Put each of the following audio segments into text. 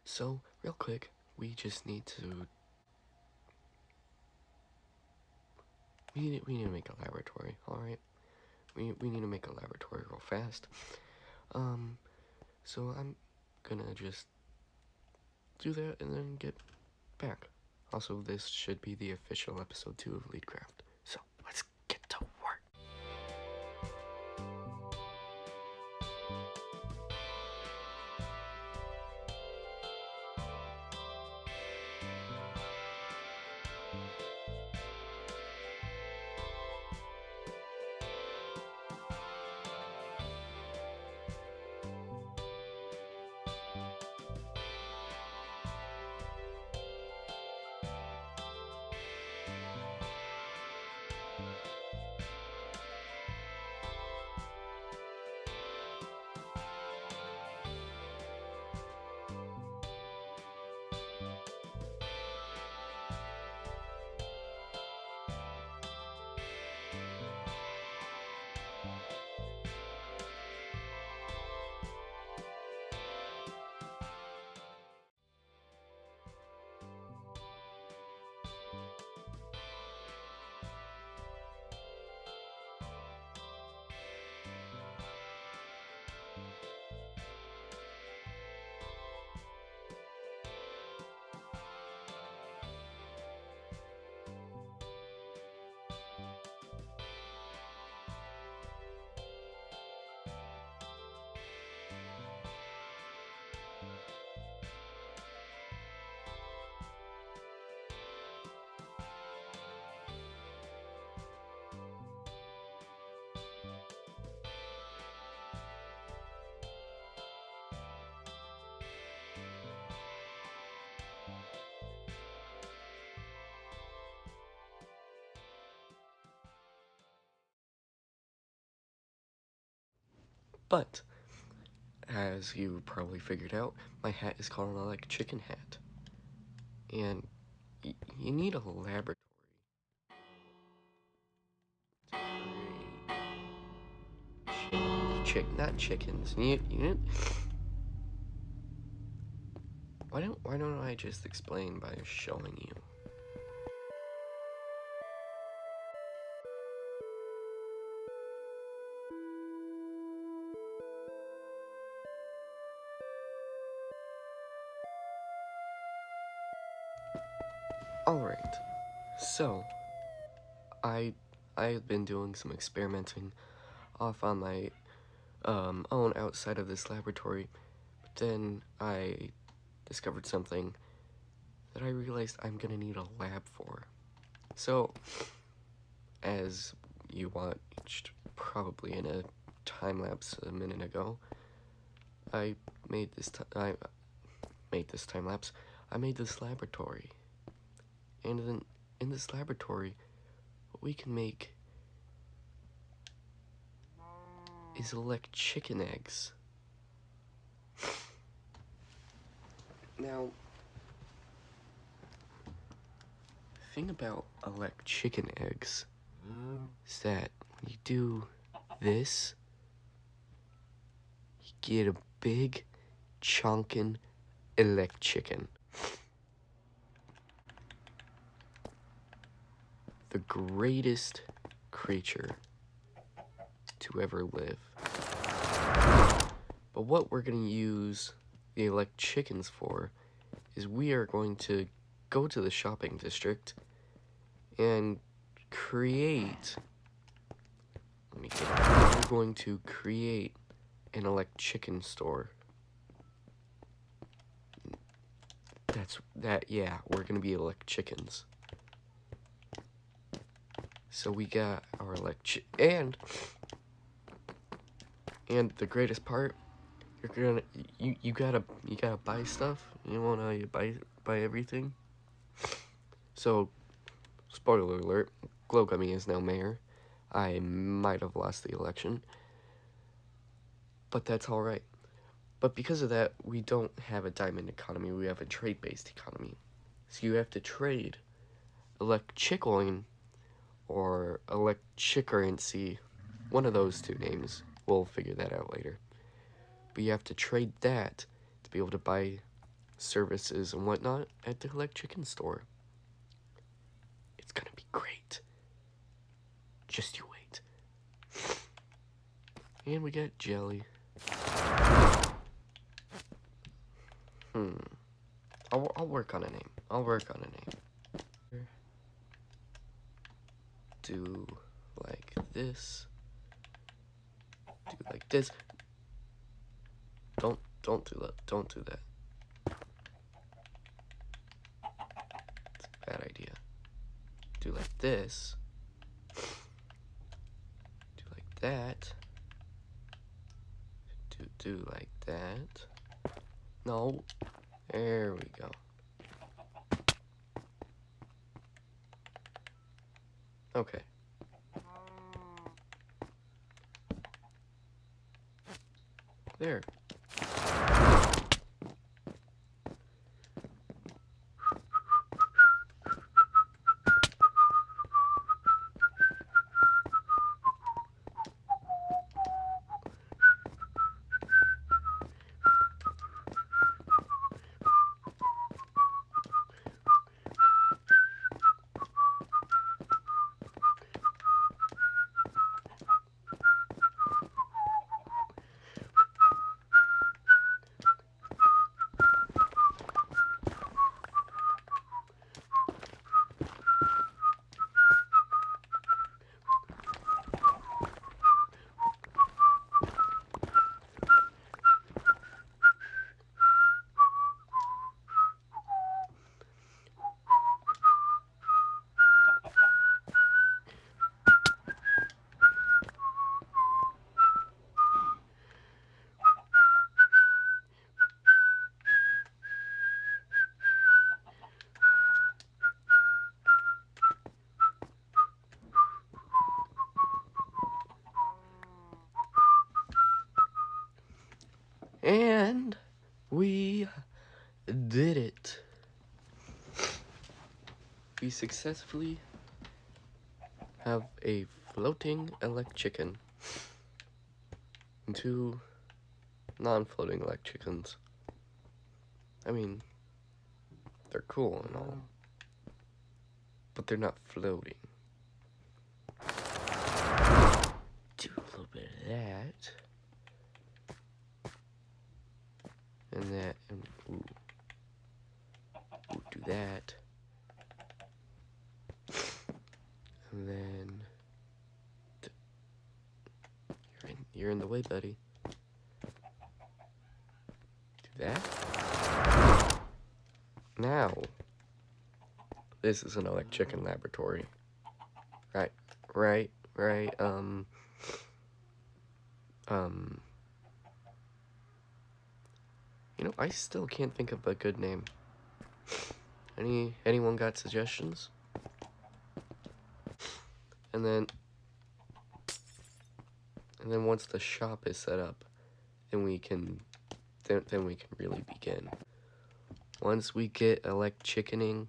So, real quick, we just need to... We need to make a laboratory, alright? We need to make a laboratory real fast. So I'm gonna just do that and then get back. Also, this should be the official episode 2 of LEADRCAFT. So, let's get to work. But, as you probably figured out, my hat is called an Elechicken hat. And you need a laboratory to create not chickens. Why don't I just explain by showing you? Alright, so, I've been doing some experimenting off on my own outside of this laboratory, but then I discovered something that I realized I'm gonna need a lab for. So, as you watched probably in a time lapse a minute ago, I made this time lapse. I made this laboratory. And then in this laboratory, what we can make is Elechicken eggs. Now, the thing about Elechicken eggs is that when you do this, you get a big, chunkin' Elechicken. The greatest creature to ever live. But what we're going to use the Elechickens for is we are going to go to the shopping district and create... We're going to create an Elechicken store. Yeah, we're going to be Elechickens. So we got our and the greatest part, you gotta buy stuff. You wanna buy everything. So, spoiler alert, Glowgummy is now mayor. I might have lost the election, but that's alright. But because of that, we don't have a diamond economy, we have a trade-based economy. So you have to trade Elechicoin or Elechickcurrency, one of those two names. We'll figure that out later. But you have to trade that to be able to buy services and whatnot at the Elechickens store. It's gonna be great. Just you wait. And we got jelly. I'll work on a name. I'll work on a name. Do like this. Do like this. Don't do that. Don't do that. It's a bad idea. Do like this. Do like that. Do like that. No. There we go. Okay. There. And we did it. We successfully have a floating Elechicken and 2 non-floating Elechickens. I mean, they're cool and all, but they're not floating. Do a little bit of that. And that, and ooh, do that. And then, you're in the way, buddy. Do that. Now, this is an Elechicken laboratory. Right. You know, I still can't think of a good name. Anyone got suggestions? And then once the shop is set up, then we can really begin. Once we get Elechickening,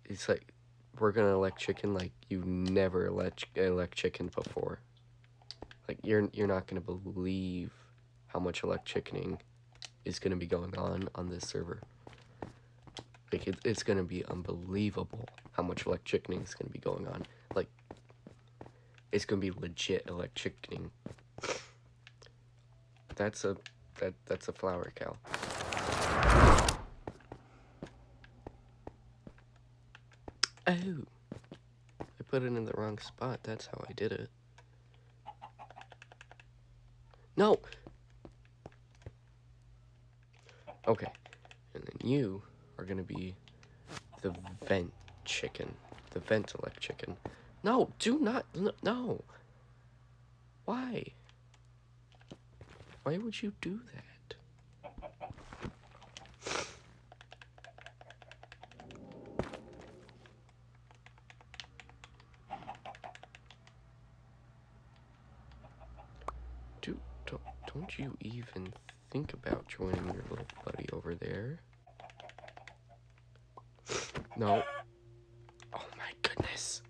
it's like we're gonna Elechicken like you never Elechickened before. Like you're not gonna believe how much Elechickening is gonna be going on this server. Like it's gonna be unbelievable how much Elechickening is gonna be going on. Like it's gonna be legit Elechickening. That's a flower cow. Oh, I put it in the wrong spot. That's how I did it. No. Okay, and then you are gonna be the vent chicken, the vent Elechicken. No, do not. No. Why? Why would you do that? Don't you even think about joining your little buddy over there? No. Oh my goodness.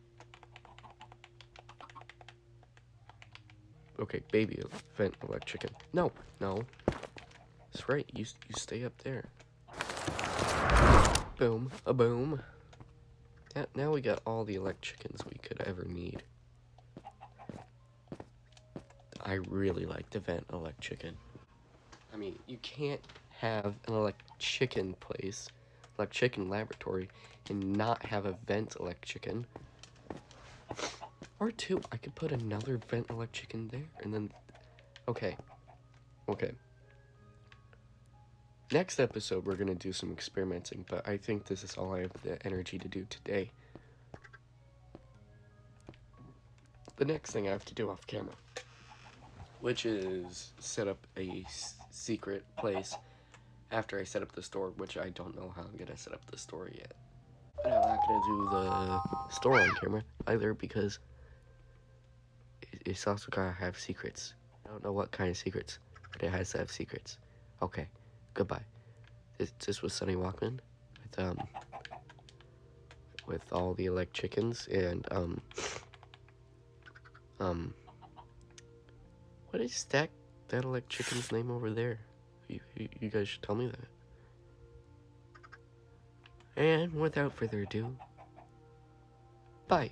Okay, baby vent Elechicken. No, no. That's right, you stay up there. Boom, a boom. Now we got all the Elechickens we could ever need. I really like the vent Elechicken. I mean, you can't have an Elechicken place, Elechicken laboratory, and not have a vent Elechicken. Or two, I could put another vent Elechicken there, and then... Okay. Next episode, we're gonna do some experimenting, but I think this is all I have the energy to do today. The next thing I have to do off camera, which is set up a secret place after I set up the store, which I don't know how I'm gonna set up the store yet. But I'm not gonna do the store on camera either, because it's also gotta have secrets. I don't know what kind of secrets, but it has to have secrets. Okay, goodbye. This was Sunny Walkman with all the Elechickens and what is that Elechicken's name over there? You guys should tell me that. And without further ado, bye.